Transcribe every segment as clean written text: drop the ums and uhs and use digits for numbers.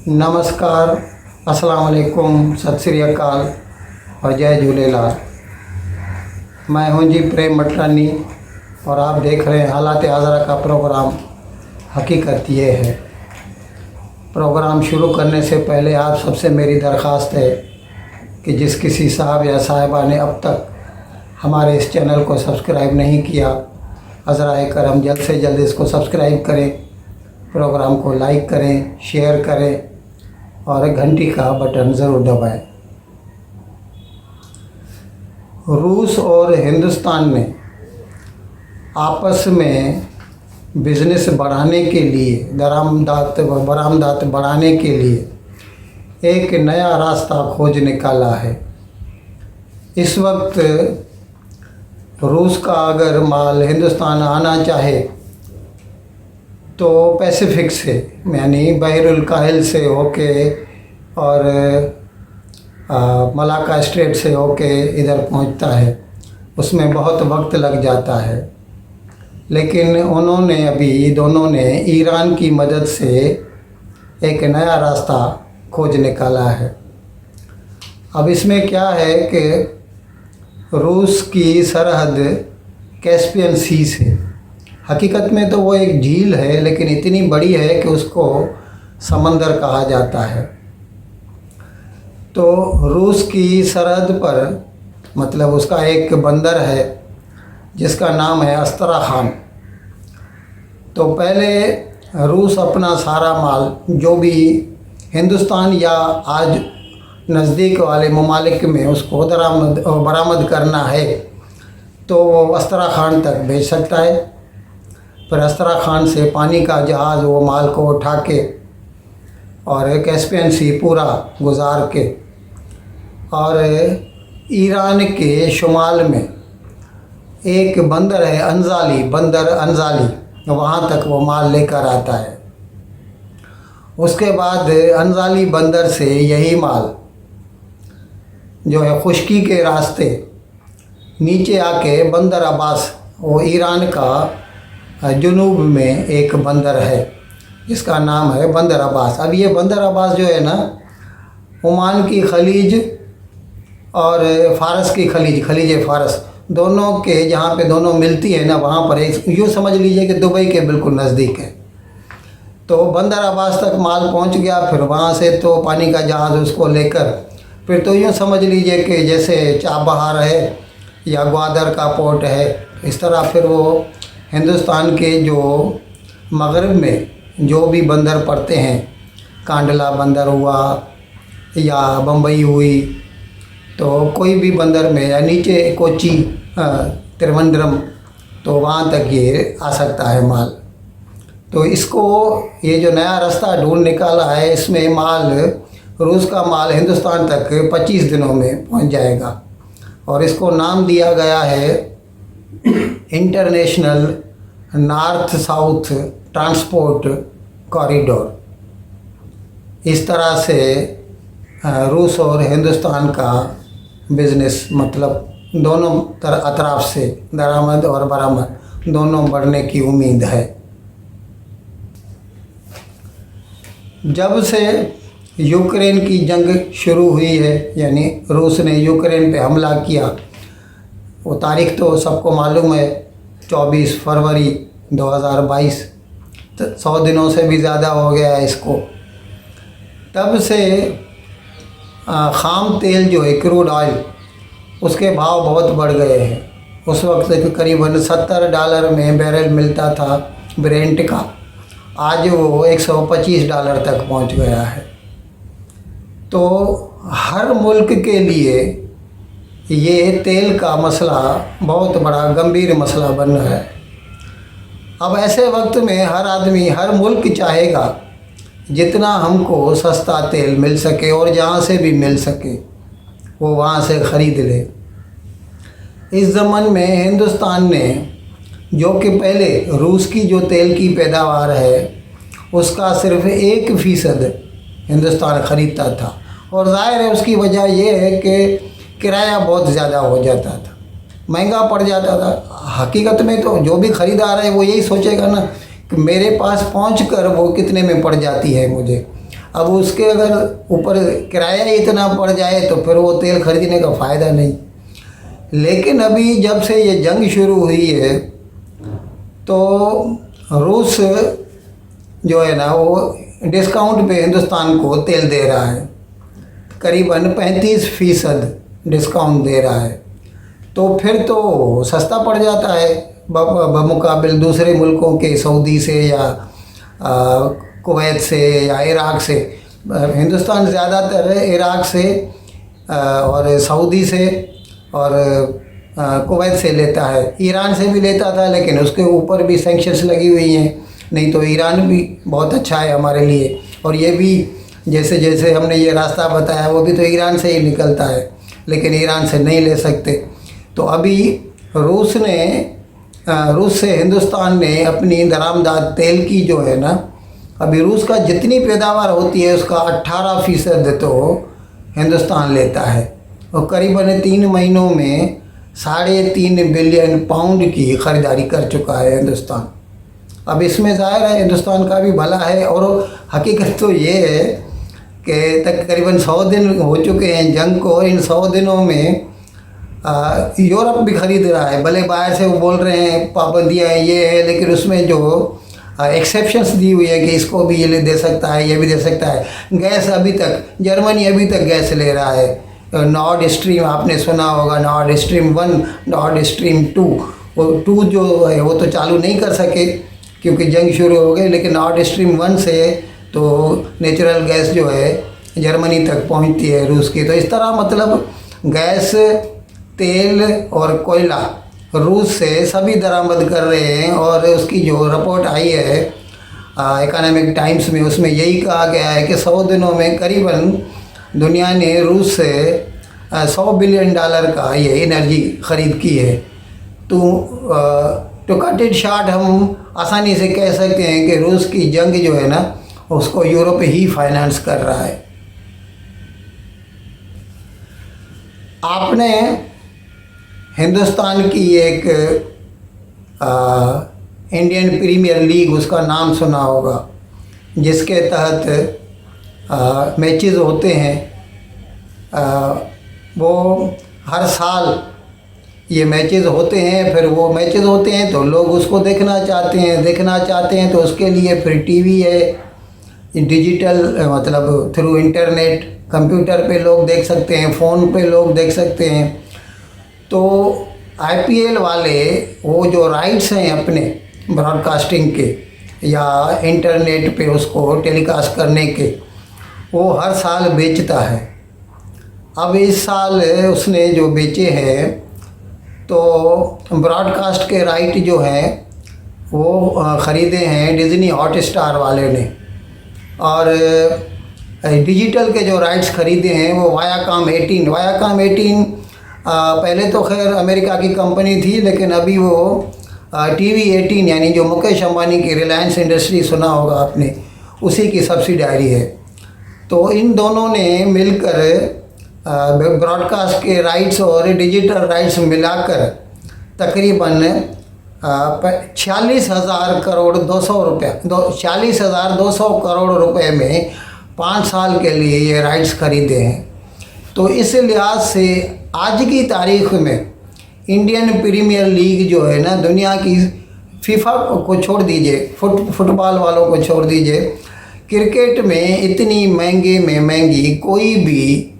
नमस्कार, अस्सलाम वालेकुम, सत श्री अकाल और जय झूलेलाल। मैं हूं जी प्रेम मटरानी और आप देख रहे हैं हालात हाज़रा का प्रोग्राम। हकीकत ये है, प्रोग्राम शुरू करने से पहले आप सबसे मेरी दरख्वास्त है कि जिस किसी साहब या साहिबा ने अब तक हमारे इस चैनल को सब्सक्राइब नहीं किया, अज़राए करम जल्द से जल्द इसको सब्सक्राइब करें, प्रोग्राम को लाइक करें, शेयर करें और घंटी का बटन ज़रूर दबाएं। रूस और हिंदुस्तान ने आपस में बिज़नेस बढ़ाने के लिए, बरामदात बढ़ाने के लिए एक नया रास्ता खोज निकाला है। इस वक्त रूस का अगर माल हिंदुस्तान आना चाहे तो पैसिफिक से यानी बहरुल काहिल से होके और मलाका स्ट्रेट से होके इधर पहुंचता है, उसमें बहुत वक्त लग जाता है। लेकिन उन्होंने अभी दोनों ने ईरान की मदद से एक नया रास्ता खोज निकाला है। अब इसमें क्या है कि रूस की सरहद कैस्पियन सी से, हकीकत में तो वो एक झील है लेकिन इतनी बड़ी है कि उसको समंदर कहा जाता है। तो रूस की सरहद पर मतलब उसका एक बंदर है जिसका नाम है अस्त्राखान। तो पहले रूस अपना सारा माल जो भी हिंदुस्तान या आज नज़दीक वाले ममालिक में उसको बरामद करना है तो वो अस्त्राखान तक भेज सकता है। फिर अस्त्राखान से पानी का जहाज़ वो माल को उठा के और कैस्पियन सी पूरा गुजार के और ईरान के शुमाल में एक बंदर है बंदर अंजाली, वहाँ तक वो माल लेकर आता है। उसके बाद अंजाली बंदर से यही माल जो है खुश्की के रास्ते नीचे आके बंदर अब्बास, वो ईरान का जुनूब में एक बंदर है जिसका नाम है बंदर अब्बास। अब ये बंदर अब्बास जो है ना, ओमान की खलीज और फ़ारस की खलीज फ़ारस दोनों के जहाँ पे दोनों मिलती है ना, वहाँ पर एक यूँ समझ लीजिए कि दुबई के बिल्कुल नज़दीक है। तो बंदर अब्बास तक माल पहुँच गया। फिर वहाँ से तो पानी का जहाज़ उसको लेकर फिर तो यूँ समझ लीजिए कि जैसे चाबहार है या ग्वादर का पोर्ट है, इस तरह फिर वो हिंदुस्तान के जो मगरब में जो भी बंदर पड़ते हैं, कांडला बंदर हुआ या बम्बई हुई, तो कोई भी बंदर में या नीचे कोची त्रिवेंद्रम, तो वहाँ तक ये आ सकता है माल। तो इसको ये जो नया रास्ता ढूंढ निकाला है, इसमें माल रूस का माल हिंदुस्तान तक 25 दिनों में पहुँच जाएगा और इसको नाम दिया गया है international north south transport corridor. इस तरह से रूस और हिंदुस्तान का बिज़नेस मतलब दोनों अतराफ से दरामद और बरामद दोनों बढ़ने की उम्मीद है। जब से यूक्रेन की जंग शुरू हुई है, यानी रूस ने यूक्रेन पे हमला किया, वो तारीख तो सबको मालूम है, 24 फरवरी 2022, 100 दिनों से भी ज़्यादा हो गया है इसको। तब से ख़ाम तेल जो है क्रूड ऑयल, उसके भाव बहुत बढ़ गए हैं। उस वक्त करीबन $70 में बैरल मिलता था ब्रेंट का, आज वो $125 तक पहुंच गया है। तो हर मुल्क के लिए ये तेल का मसला बहुत बड़ा गंभीर मसला बन रहा है। अब ऐसे वक्त में हर आदमी, हर मुल्क चाहेगा जितना हमको सस्ता तेल मिल सके और जहाँ से भी मिल सके वो वहाँ से ख़रीद ले। इस ज़माने में हिंदुस्तान ने, जो कि पहले रूस की जो तेल की पैदावार है उसका सिर्फ 1% हिंदुस्तान ख़रीदता था और ज़ाहिर है उसकी वजह ये है कि किराया बहुत ज़्यादा हो जाता था, महंगा पड़ जाता था। हकीकत में तो जो भी ख़रीदार है वो यही सोचेगा ना कि मेरे पास पहुंचकर वो कितने में पड़ जाती है मुझे। अब उसके अगर ऊपर किराया ही इतना पड़ जाए तो फिर वो तेल खरीदने का फ़ायदा नहीं। लेकिन अभी जब से ये जंग शुरू हुई है तो रूस जो है ना वो डिस्काउंट पे हिंदुस्तान को तेल दे रहा है, करीबन 35% डिस्काउंट दे रहा है। तो फिर तो सस्ता पड़ जाता है बमुकाबिल दूसरे मुल्कों के, सऊदी से या कुवैत से या इराक़ से। हिंदुस्तान ज़्यादातर इराक़ से और सऊदी से और कुवैत से लेता है। ईरान से भी लेता था लेकिन उसके ऊपर भी सैंक्शंस लगी हुई हैं, नहीं तो ईरान भी बहुत अच्छा है हमारे लिए। और ये भी जैसे जैसे हमने ये रास्ता बताया वो भी तो ईरान से ही निकलता है, लेकिन ईरान से नहीं ले सकते। तो अभी रूस से हिंदुस्तान ने अपनी दरामदाद तेल की जो है ना, अभी रूस का जितनी पैदावार होती है उसका 18% तो हिंदुस्तान लेता है। और करीबन 3 महीनों में 3.5 बिलियन पाउंड की ख़रीदारी कर चुका है हिंदुस्तान। अब इसमें ज़ाहिर है हिंदुस्तान का भी भला है। और हकीकत तो ये है कि तकरीबन 100 दिन हो चुके हैं जंग को, और इन 100 दिनों में यूरोप भी ख़रीद रहा है। भले बाहर से वो बोल रहे हैं पाबंदियाँ ये है, लेकिन उसमें जो एक्सेप्शंस दी हुई है कि इसको भी ये दे सकता है, ये भी दे सकता है। गैस अभी तक जर्मनी अभी तक गैस ले रहा है। नॉर्ड स्ट्रीम आपने सुना होगा, नॉर्ड स्ट्रीम 1, नॉर्ड स्ट्रीम 2। वो 2 जो है वो तो चालू नहीं कर सके क्योंकि जंग शुरू हो गई, लेकिन नॉर्ड स्ट्रीम 1 से तो नेचुरल गैस जो है जर्मनी तक पहुंचती है रूस की। तो इस तरह मतलब गैस, तेल और कोयला रूस से सभी दरामद कर रहे हैं। और उसकी जो रिपोर्ट आई है इकोनॉमिक टाइम्स में, उसमें यही कहा गया है कि 100 दिनों में करीबन दुनिया ने रूस से $100 बिलियन का ये एनर्जी ख़रीद की है। तो कट इट शॉर्ट हम आसानी से कह सकते हैं कि रूस की जंग जो है ना उसको यूरोप ही फाइनेंस कर रहा है। आपने हिंदुस्तान की एक इंडियन प्रीमियर लीग उसका नाम सुना होगा, जिसके तहत मैचेस होते हैं। वो हर साल ये मैचेस होते हैं, फिर वो मैचेस होते हैं तो लोग उसको देखना चाहते हैं तो उसके लिए फिर टीवी है, डिजिटल मतलब थ्रू इंटरनेट, कंप्यूटर पे लोग देख सकते हैं, फ़ोन पे लोग देख सकते हैं। तो आईपीएल वाले वो जो राइट्स हैं अपने ब्रॉडकास्टिंग के या इंटरनेट पे उसको टेलीकास्ट करने के, वो हर साल बेचता है। अब इस साल उसने जो बेचे हैं तो ब्रॉडकास्ट के राइट जो हैं वो ख़रीदे हैं डिज़नी हॉटस्टार वाले ने, और डिजिटल के जो राइट्स ख़रीदे हैं वो वायाकॉम 18 पहले तो खैर अमेरिका की कंपनी थी, लेकिन अभी वो टीवी 18 यानी जो मुकेश अंबानी की रिलायंस इंडस्ट्री सुना होगा आपने, उसी की सब्सिडायरी है। तो इन दोनों ने मिलकर ब्रॉडकास्ट के राइट्स और डिजिटल राइट्स मिलाकर तकरीबन 46,200 करोड़ रुपए में 5 साल के लिए ये राइट्स खरीदे हैं। तो इस लिहाज से आज की तारीख में इंडियन प्रीमियर लीग जो है ना, दुनिया की फीफा को छोड़ दीजिए, फुटबॉल वालों को छोड़ दीजिए, क्रिकेट में इतनी महंगे में महंगी कोई भी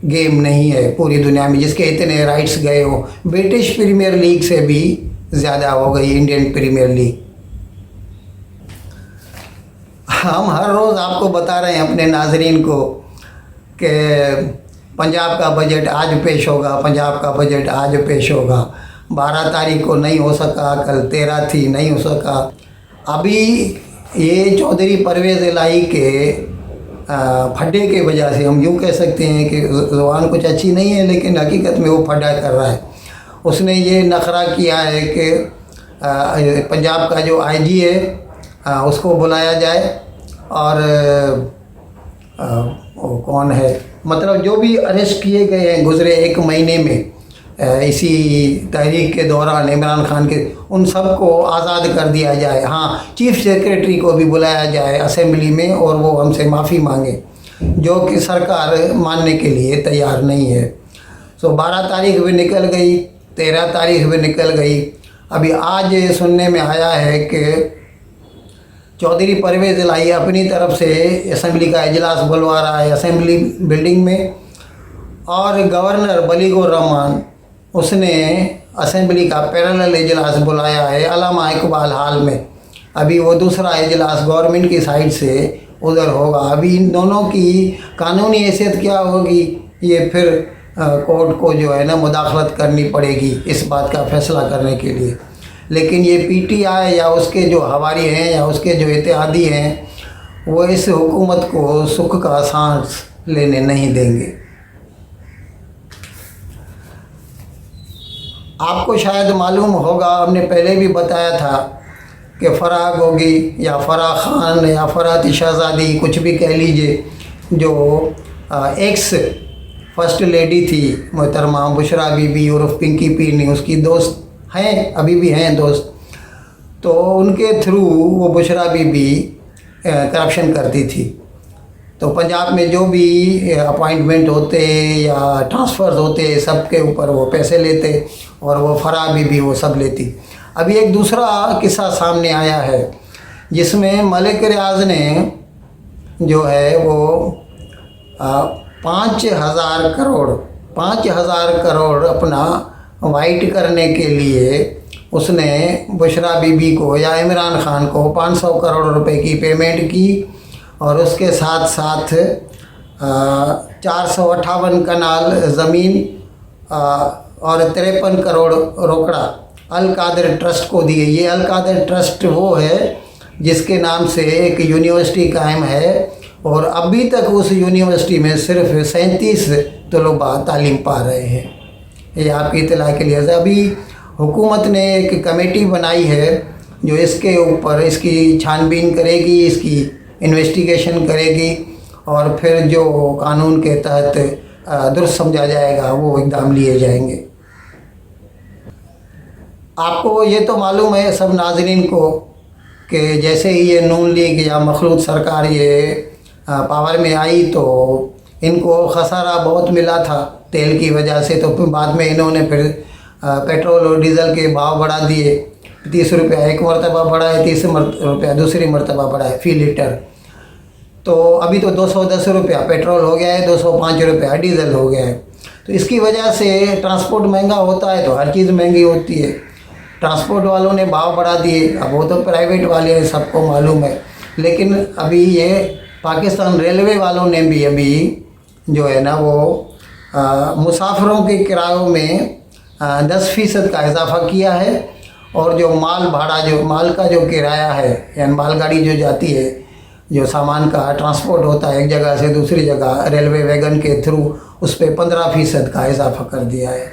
गेम नहीं है पूरी दुनिया में जिसके इतने राइट्स गए हो। ब्रिटिश प्रीमियर लीग से भी ज़्यादा हो गई इंडियन प्रीमियर लीग। हम हर रोज़ आपको बता रहे हैं अपने नाजरीन को कि पंजाब का बजट आज पेश होगा, पंजाब का बजट आज पेश होगा। 12 तारीख को नहीं हो सका, कल 13 थी, नहीं हो सका। अभी ये चौधरी परवेज़ इलाही के फड्डे के वजह से हम यूँ कह सकते हैं कि ज़ुबान कुछ अच्छी नहीं है, लेकिन हकीकत में वो फड्डा कर रहा है। उसने ये नखरा किया है कि पंजाब का जो आईजी है उसको बुलाया जाए, और वो कौन है, मतलब जो भी अरेस्ट किए गए हैं गुज़रे 1 महीने में इसी तहरीक के दौरान इमरान खान के, उन सब को आज़ाद कर दिया जाए। हाँ, चीफ सेक्रेटरी को भी बुलाया जाए असेंबली में और वो हमसे माफ़ी मांगे। जो कि सरकार मानने के लिए तैयार नहीं है। सो 12 तारीख भी निकल गई, 13 तारीख भी निकल गई। अभी आज सुनने में आया है कि चौधरी परवेज़ इलाही अपनी तरफ से असेंबली का इजलास बुलवा रहा है असेंबली बिल्डिंग में, और गवर्नर बलीगौर रहमान उसने असेंबली का पैरेलल इजलास बुलाया है अल्लामा इकबाल हॉल में। अभी वो दूसरा इजलास गवर्नमेंट की साइड से उधर होगा। अभी इन दोनों की कानूनी हैसियत क्या होगी, ये फिर कोर्ट को जो है ना मुदाखलत करनी पड़ेगी इस बात का फैसला करने के लिए। लेकिन ये पीटीआई या उसके जो हवारी हैं या उसके जो इत्तेहादी हैं वो इस हुकूमत को सुख का सांस लेने नहीं देंगे। आपको शायद मालूम होगा, हमने पहले भी बताया था कि फराह गोगी या फराह खान या फराहती शहज़ादी कुछ भी कह लीजिए, जो एक्स फर्स्ट लेडी थी मोहतरमा बुशरा बीबी उर्फ पिंकी पीरनी, उसकी दोस्त हैं, अभी भी हैं दोस्त। तो उनके थ्रू वो बुशरा बीबी करप्शन करती थी। तो पंजाब में जो भी अपॉइंटमेंट होते या ट्रांसफ़र्स होते सबके ऊपर वो पैसे लेते और वो फराह बीबी वो सब लेती। अभी एक दूसरा किस्सा सामने आया है जिसमें मलिक रियाज ने जो है वो 5,000 करोड़ अपना वाइट करने के लिए उसने बुशरा बीबी को या इमरान खान को 500 करोड़ रुपए की पेमेंट की, और उसके साथ साथ 458 कनाल ज़मीन और 53 करोड़ रोकड़ा अल कादिर ट्रस्ट को दिए। ये अल कादिर ट्रस्ट वो है जिसके नाम से एक यूनिवर्सिटी कायम है, और अभी तक उस यूनिवर्सिटी में सिर्फ 37 तलबा तालीम पा रहे हैं। ये आपकी इत्तला के लिए। अभी हुकूमत ने एक कमेटी बनाई है जो इसके ऊपर इसकी छानबीन करेगी, इसकी इन्वेस्टिगेशन करेगी, और फिर जो कानून के तहत दुरुस्त समझा जाएगा वो इक़दाम लिए जाएंगे। आपको ये तो मालूम है सब नाज़रीन को कि जैसे ही ये नून लीग या मखलूत सरकार ये पावर में आई तो इनको खसारा बहुत मिला था तेल की वजह से। तो फिर बाद में इन्होंने फिर पेट्रोल और डीज़ल के भाव बढ़ा दिए। 30 रुपया एक मरतबा बढ़ाए, 30 रुपया दूसरी मरतबा बढ़ाए फ़ी लीटर। तो अभी तो 210 रुपया पेट्रोल हो गया है, 205 रुपया डीज़ल हो गया है। तो इसकी वजह से ट्रांसपोर्ट महंगा होता है तो हर चीज़ महंगी होती है। ट्रांसपोर्ट वालों ने भाव बढ़ा दिए, अब वो तो प्राइवेट वाले हैं, सबको मालूम है। लेकिन अभी ये पाकिस्तान रेलवे वालों ने भी अभी जो है ना वो मुसाफिरों के किरायों में 10% का इजाफ़ा किया है, और जो माल भाड़ा जो माल का जो किराया है यानी मालगाड़ी जो जाती है, जो सामान का ट्रांसपोर्ट होता है एक जगह से दूसरी जगह रेलवे वैगन के थ्रू, उस पर 15% का इजाफ़ा कर दिया है।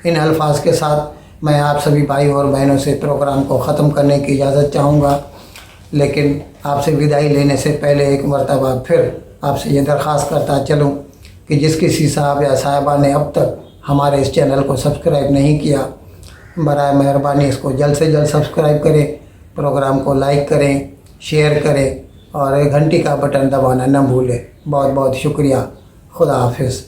इन अल्फाज के साथ मैं आप सभी भाई और बहनों से प्रोग्राम को ख़त्म करने की इजाज़त चाहूँगा, लेकिन आपसे विदाई लेने से पहले एक मरतबा फिर आपसे ये दरख्वास्त करता चलूँ कि जिस किसी साहब या साहिबा ने अब तक हमारे इस चैनल को सब्सक्राइब नहीं किया, बराए मेहरबानी इसको जल्द से जल्द सब्सक्राइब करें, प्रोग्राम को लाइक करें, शेयर करें और घंटी का बटन दबाना न भूलें। बहुत बहुत शुक्रिया। खुदा हाफिज़।